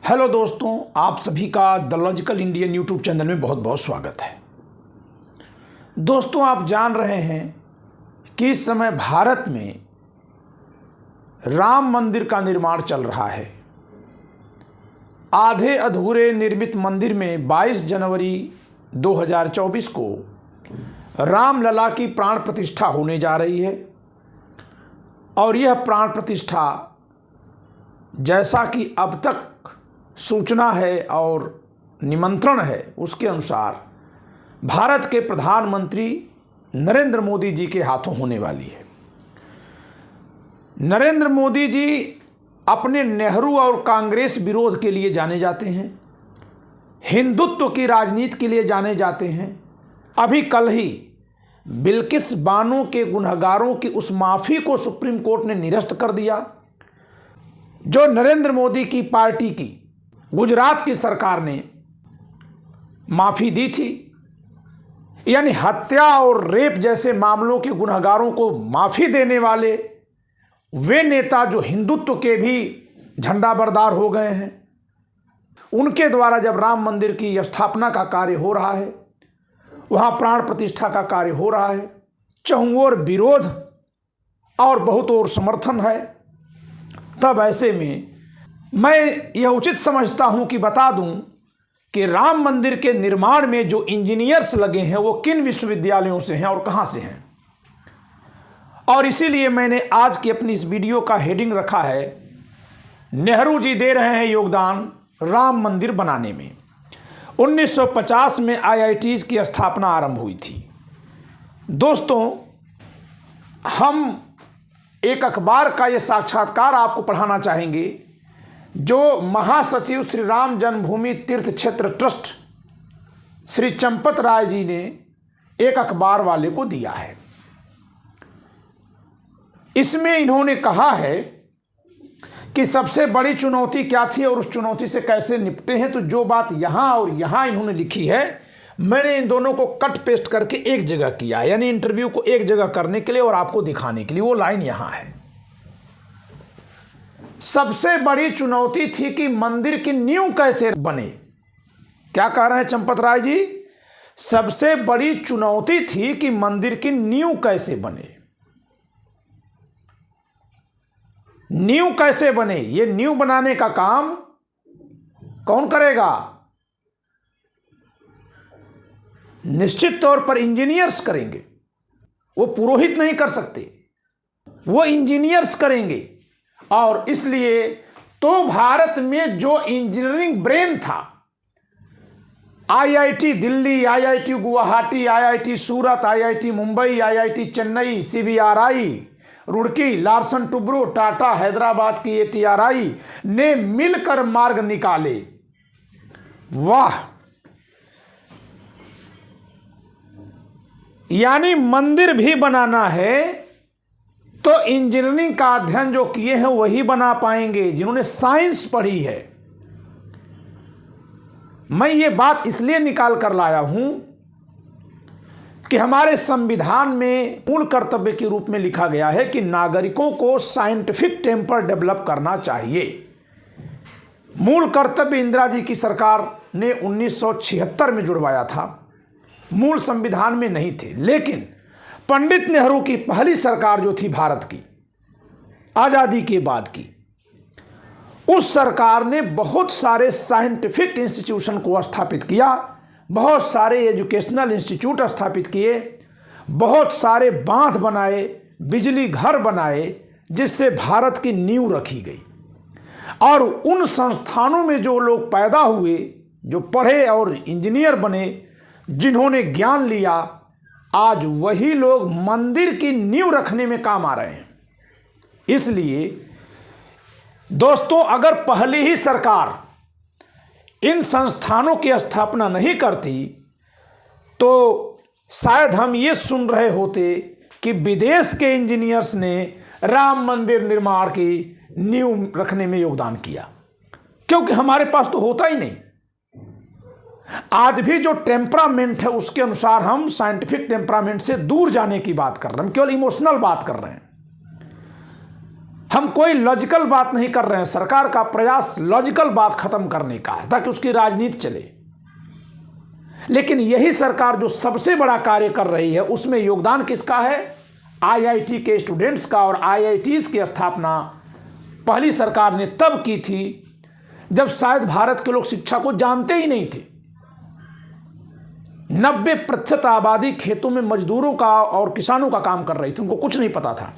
Hello दोस्तों, आप सभी का the logical Indian YouTube channel में बहुत बहुत स्वागत है। दोस्तों, आप जान रहे हैं कि इस समय भारत में राम मंदिर का निर्माण चल रहा है। आधे अधूरे निर्मित मंदिर में 22 जनवरी 2024 को रामलला की प्राण प्रतिष्ठा होने जा रही है और यह प्राण प्रतिष्ठा, जैसा कि अब तक सूचना है और निमंत्रण है, उसके अनुसार भारत के प्रधानमंत्री नरेंद्र मोदी जी के हाथों होने वाली है। नरेंद्र मोदी जी अपने नेहरू और कांग्रेस विरोध के लिए जाने जाते हैं, हिंदुत्व की राजनीति के लिए जाने जाते हैं। अभी कल ही बिल्किस बानो के गुनहगारों की उस माफ़ी को सुप्रीम कोर्ट ने निरस्त कर दिया, जो नरेंद्र मोदी की पार्टी की गुजरात की सरकार ने माफ़ी दी थी। यानी हत्या और रेप जैसे मामलों के गुनहगारों को माफ़ी देने वाले वे नेता जो हिंदुत्व के भी झंडाबरदार हो गए हैं, उनके द्वारा जब राम मंदिर की स्थापना का कार्य हो रहा है, वहाँ प्राण प्रतिष्ठा का कार्य हो रहा है, चहुं ओर विरोध और बहुत और समर्थन है, तब ऐसे में मैं यह उचित समझता हूं कि बता दूं कि राम मंदिर के निर्माण में जो इंजीनियर्स लगे हैं वो किन विश्वविद्यालयों से हैं और कहां से हैं। और इसीलिए मैंने आज की अपनी इस वीडियो का हेडिंग रखा है, नेहरू जी दे रहे हैं योगदान राम मंदिर बनाने में। 1950 में IITs की स्थापना आरंभ हुई थी। दोस्तों, हम एक अखबार का ये साक्षात्कार आपको पढ़ाना चाहेंगे जो महासचिव श्री राम जन्मभूमि तीर्थ क्षेत्र ट्रस्ट श्री चंपत राय जी ने एक अखबार वाले को दिया है। इसमें इन्होंने कहा है कि सबसे बड़ी चुनौती क्या थी और उस चुनौती से कैसे निपटे हैं। तो जो बात यहाँ और यहाँ इन्होंने लिखी है, मैंने इन दोनों को कट पेस्ट करके एक जगह किया, यानी इंटरव्यू को एक जगह करने के लिए और आपको दिखाने के लिए। वो लाइन यहाँ है, सबसे बड़ी चुनौती थी कि मंदिर की नींव कैसे बने। क्या कह रहे हैं चंपत राय जी? सबसे बड़ी चुनौती थी कि मंदिर की नींव कैसे बने। नींव कैसे बने, ये नींव बनाने का काम कौन करेगा? निश्चित तौर पर इंजीनियर्स करेंगे। वो पुरोहित नहीं कर सकते, वो इंजीनियर्स करेंगे। और इसलिए तो भारत में जो इंजीनियरिंग ब्रेन था, IIT Delhi, IIT Guwahati, IIT सूरत, IIT Mumbai, IIT Chennai, CBRI Roorkee, Larsen Toubro, Tata, Hyderabad की ATRI ने मिलकर मार्ग निकाले। वाह! यानी मंदिर भी बनाना है तो इंजीनियरिंग का अध्ययन जो किए हैं वही बना पाएंगे, जिन्होंने साइंस पढ़ी है। मैं ये बात इसलिए निकाल कर लाया हूं कि हमारे संविधान में मूल कर्तव्य के रूप में लिखा गया है कि नागरिकों को साइंटिफिक टेम्पर डेवलप करना चाहिए। मूल कर्तव्य इंदिरा जी की सरकार ने 1976 में जुड़वाया था, मूल संविधान में नहीं थे। लेकिन पंडित नेहरू की पहली सरकार जो थी भारत की आज़ादी के बाद की, उस सरकार ने बहुत सारे साइंटिफिक इंस्टीट्यूशन को स्थापित किया, बहुत सारे एजुकेशनल इंस्टीट्यूट स्थापित किए, बहुत सारे बांध बनाए, बिजली घर बनाए, जिससे भारत की नींव रखी गई। और उन संस्थानों में जो लोग पैदा हुए, जो पढ़े और इंजीनियर बने, जिन्होंने ज्ञान लिया, आज वही लोग मंदिर की नींव रखने में काम आ रहे हैं। इसलिए दोस्तों, अगर पहले ही सरकार इन संस्थानों की स्थापना नहीं करती तो शायद हम ये सुन रहे होते कि विदेश के इंजीनियर्स ने राम मंदिर निर्माण की नींव रखने में योगदान किया, क्योंकि हमारे पास तो होता ही नहीं। आज भी जो टेम्परामेंट है उसके अनुसार हम साइंटिफिक टेम्परामेंट से दूर जाने की बात कर रहे हैं, हम केवल इमोशनल बात कर रहे हैं। हम कोई लॉजिकल बात नहीं कर रहे हैं, सरकार का प्रयास लॉजिकल बात खत्म करने का है ताकि उसकी राजनीति चले। लेकिन यही सरकार जो सबसे बड़ा कार्य कर रही है उसमें योगदान किसका है? आईआईटी के स्टूडेंट्स का। और आईआईटीज की स्थापना पहली सरकार ने तब की थी जब शायद भारत के लोग शिक्षा को जानते ही नहीं थे। 90% आबादी खेतों में मजदूरों का और किसानों का काम कर रही थी, उनको कुछ नहीं पता था,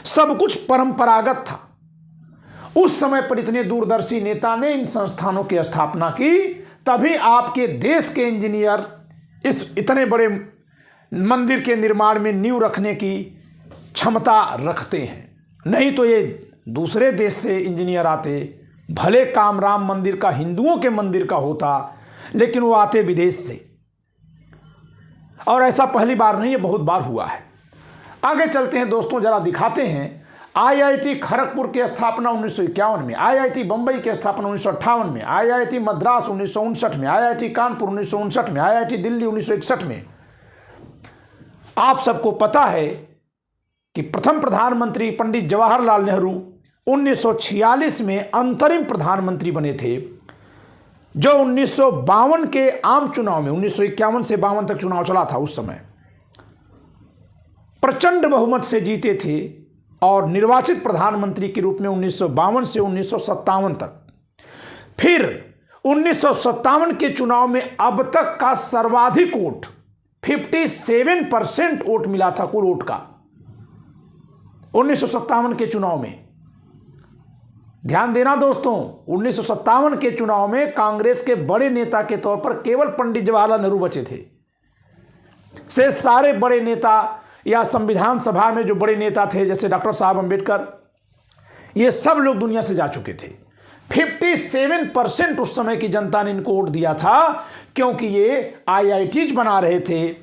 सब कुछ परंपरागत था। उस समय पर इतने दूरदर्शी नेता ने इन संस्थानों की स्थापना की, तभी आपके देश के इंजीनियर इस इतने बड़े मंदिर के निर्माण में नींव रखने की क्षमता रखते हैं। नहीं तो ये दूसरे देश से इंजीनियर आते, भले काम राम मंदिर का हिंदुओं के मंदिर का होता, लेकिन वो आते विदेश से। और ऐसा पहली बार नहीं, ये बहुत बार हुआ है। आगे चलते हैं दोस्तों, जरा दिखाते हैं। आईआईटी खड़गपुर की स्थापना 1951 में, आईआईटी बंबई की स्थापना 1958 में, आईआईटी मद्रास 1959 में, आईआईटी कानपुर 1959 में, आईआईटी दिल्ली 1961 में। आप सबको पता है कि प्रथम प्रधानमंत्री पंडित जवाहरलाल नेहरू 1946 में अंतरिम प्रधानमंत्री बने थे, जो 1952 के आम चुनाव में, 1951 से 52 तक चुनाव चला था, उस समय प्रचंड बहुमत से जीते थे और निर्वाचित प्रधानमंत्री के रूप में 1952 से 1957 तक। फिर 1957 के चुनाव में अब तक का सर्वाधिक वोट 57% वोट मिला था कुल वोट का 1957 के चुनाव में। ध्यान देना दोस्तों, 1957 के चुनाव में कांग्रेस के बड़े नेता के तौर पर केवल पंडित जवाहरलाल नेहरू बचे थे। से सारे बड़े नेता या संविधान सभा में जो बड़े नेता थे जैसे डॉक्टर साहब अंबेडकर, ये सब लोग दुनिया से जा चुके थे। 57% उस समय की जनता ने इनको वोट दिया था, क्योंकि ये आईआईटीज बना रहे थे,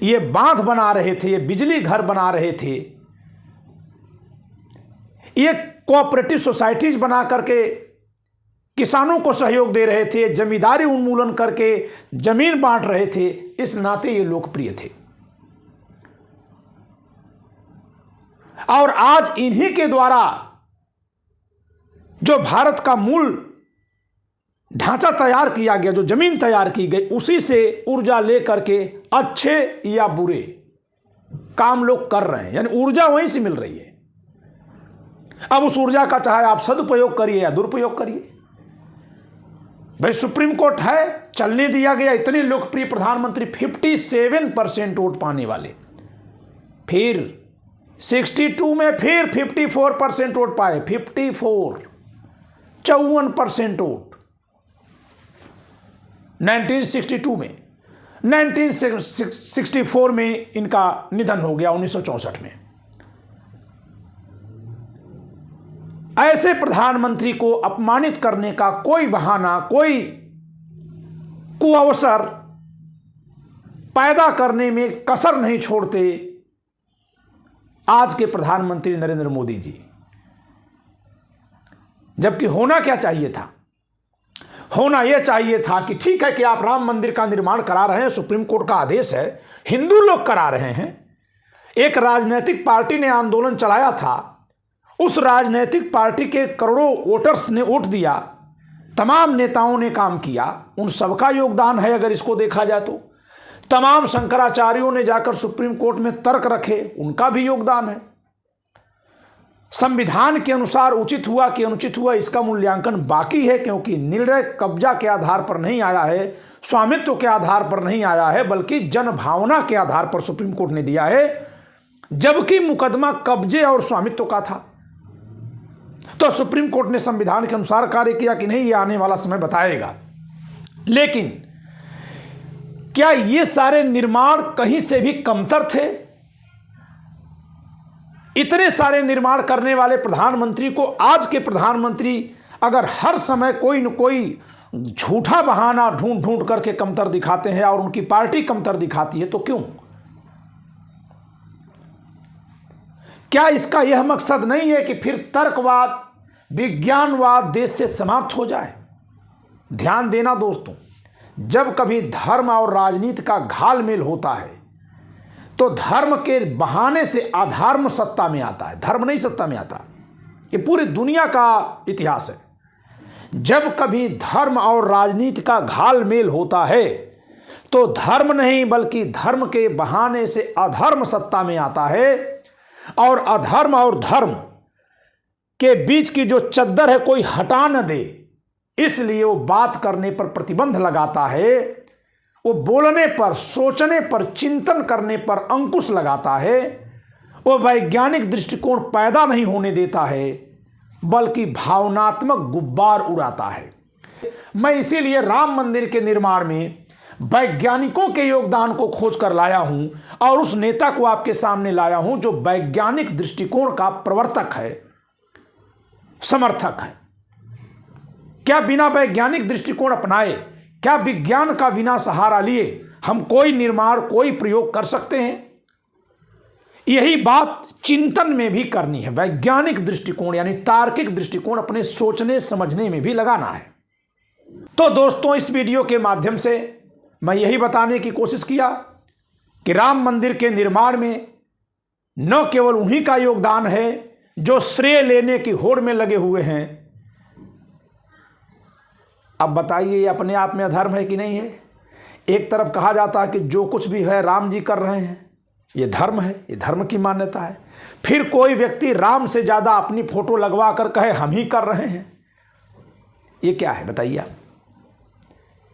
ये बांध बना रहे थे, ये बिजली घर बना रहे थे, ये कोऑपरेटिव सोसाइटीज बना करके किसानों को सहयोग दे रहे थे, जमींदारी उन्मूलन करके जमीन बांट रहे थे। इस नाते ये लोकप्रिय थे। और आज इन्हीं के द्वारा जो भारत का मूल ढांचा तैयार किया गया, जो जमीन तैयार की गई, उसी से ऊर्जा लेकर के अच्छे या बुरे काम लोग कर रहे हैं, यानी ऊर्जा वहीं से मिल रही है। अब उस ऊर्जा का चाहे आप सदुपयोग करिए या दुरुपयोग करिए। भाई सुप्रीम कोर्ट है, चलने दिया गया, इतने लोकप्रिय प्रधानमंत्री 57% वोट पाने वाले, फिर 62 में फिर 54% वोट पाए, 54% वोट 1962 में। 1964 में इनका निधन हो गया, 1964 में। ऐसे प्रधानमंत्री को अपमानित करने का कोई बहाना, कोई कुअवसर पैदा करने में कसर नहीं छोड़ते आज के प्रधानमंत्री नरेंद्र मोदी जी। जबकि होना क्या चाहिए था? होना यह चाहिए था कि ठीक है कि आप राम मंदिर का निर्माण करा रहे हैं, सुप्रीम कोर्ट का आदेश है, हिंदू लोग करा रहे हैं, एक राजनीतिक पार्टी ने आंदोलन चलाया था, उस राजनीतिक पार्टी के करोड़ों वोटर्स ने वोट दिया, तमाम नेताओं ने काम किया, उन सबका योगदान है। अगर इसको देखा जाए तो तमाम शंकराचार्यों ने जाकर सुप्रीम कोर्ट में तर्क रखे, उनका भी योगदान है। संविधान के अनुसार उचित हुआ कि अनुचित हुआ, इसका मूल्यांकन बाकी है, क्योंकि निर्णय कब्जा के आधार पर नहीं आया है, स्वामित्व के आधार पर नहीं आया है, बल्कि जनभावना के आधार पर सुप्रीम कोर्ट ने दिया है, जबकि मुकदमा कब्जे और स्वामित्व का था। तो सुप्रीम कोर्ट ने संविधान के अनुसार कार्य किया कि नहीं, ये आने वाला समय बताएगा। लेकिन क्या ये सारे निर्माण कहीं से भी कमतर थे? इतने सारे निर्माण करने वाले प्रधानमंत्री को आज के प्रधानमंत्री अगर हर समय कोई न कोई झूठा बहाना ढूंढ ढूंढ करके कमतर दिखाते हैं और उनकी पार्टी कमतर दिखाती है, तो क्यों? क्या इसका यह मकसद नहीं है कि फिर तर्कवाद, विज्ञानवाद देश से समाप्त हो जाए? ध्यान देना दोस्तों, जब कभी धर्म और राजनीति का घालमेल होता है तो धर्म के बहाने से अधर्म सत्ता में आता है, धर्म नहीं सत्ता में आता। ये पूरी दुनिया का इतिहास है। जब कभी धर्म और राजनीति का घालमेल होता है तो धर्म नहीं बल्कि धर्म के बहाने से अधर्म सत्ता में आता है, और अधर्म और धर्म के बीच की जो चद्दर है कोई हटा न दे, इसलिए वो बात करने पर प्रतिबंध लगाता है, वो बोलने पर, सोचने पर, चिंतन करने पर अंकुश लगाता है, वो वैज्ञानिक दृष्टिकोण पैदा नहीं होने देता है बल्कि भावनात्मक गुब्बार उड़ाता है। मैं इसीलिए राम मंदिर के निर्माण में वैज्ञानिकों के योगदान को खोज कर लाया हूं और उस नेता को आपके सामने लाया हूं जो वैज्ञानिक दृष्टिकोण का प्रवर्तक है, समर्थक है। क्या बिना वैज्ञानिक दृष्टिकोण अपनाए, क्या विज्ञान का बिना सहारा लिए हम कोई निर्माण, कोई प्रयोग कर सकते हैं? यही बात चिंतन में भी करनी है। वैज्ञानिक दृष्टिकोण यानी तार्किक दृष्टिकोण अपने सोचने समझने में भी लगाना है। तो दोस्तों, इस वीडियो के माध्यम से मैं यही बताने की कोशिश किया कि राम मंदिर के निर्माण में न केवल उन्हीं का योगदान है जो श्रेय लेने की होड़ में लगे हुए हैं। अब बताइए, ये अपने आप में अधर्म है कि नहीं है? एक तरफ कहा जाता है कि जो कुछ भी है राम जी कर रहे हैं, ये धर्म है, ये धर्म की मान्यता है। फिर कोई व्यक्ति राम से ज़्यादा अपनी फोटो लगवा कर कहे हम ही कर रहे हैं, ये क्या है बताइए आप?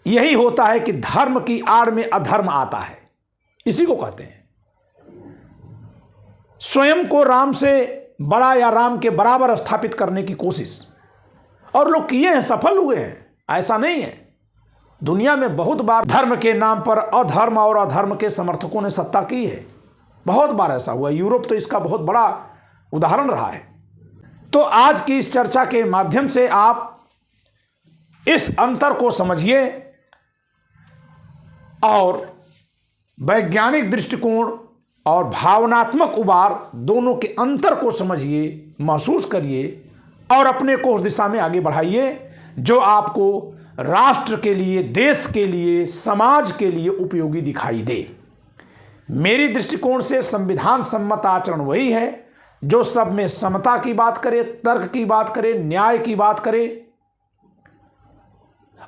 यही होता है कि धर्म की आड़ में अधर्म आता है, इसी को कहते हैं। स्वयं को राम से बड़ा या राम के बराबर स्थापित करने की कोशिश, और लोग किए हैं, सफल हुए हैं, ऐसा नहीं है। दुनिया में बहुत बार धर्म के नाम पर अधर्म और अधर्म के समर्थकों ने सत्ता की है, बहुत बार ऐसा हुआ। यूरोप तो इसका बहुत बड़ा उदाहरण रहा है। तो आज की इस चर्चा के माध्यम से आप इस अंतर को समझिए और वैज्ञानिक दृष्टिकोण और भावनात्मक उबार दोनों के अंतर को समझिए, महसूस करिए और अपने को उस दिशा में आगे बढ़ाइए जो आपको राष्ट्र के लिए, देश के लिए, समाज के लिए उपयोगी दिखाई दे। मेरी दृष्टिकोण से संविधान सम्मत आचरण वही है जो सब में समता की बात करे, तर्क की बात करे, न्याय की बात करे,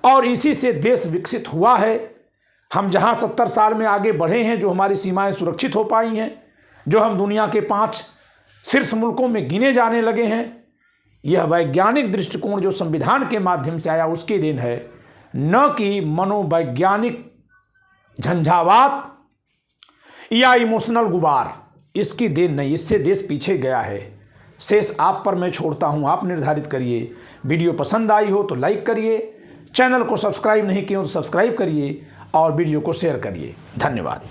और इसी से देश विकसित हुआ है। हम जहां 70 साल में आगे बढ़े हैं, जो हमारी सीमाएं सुरक्षित हो पाई हैं, जो हम दुनिया के 5 शीर्ष मुल्कों में गिने जाने लगे हैं, यह वैज्ञानिक दृष्टिकोण जो संविधान के माध्यम से आया उसकी देन है, न कि मनोवैज्ञानिक झंझावात या इमोशनल गुबार, इसकी देन नहीं। इससे देश पीछे गया है। शेष आप पर मैं छोड़ता हूं, आप निर्धारित करिए। वीडियो पसंद आई हो तो लाइक करिए, चैनल को सब्सक्राइब नहीं किया तो सब्सक्राइब करिए और वीडियो को शेयर करिए। धन्यवाद।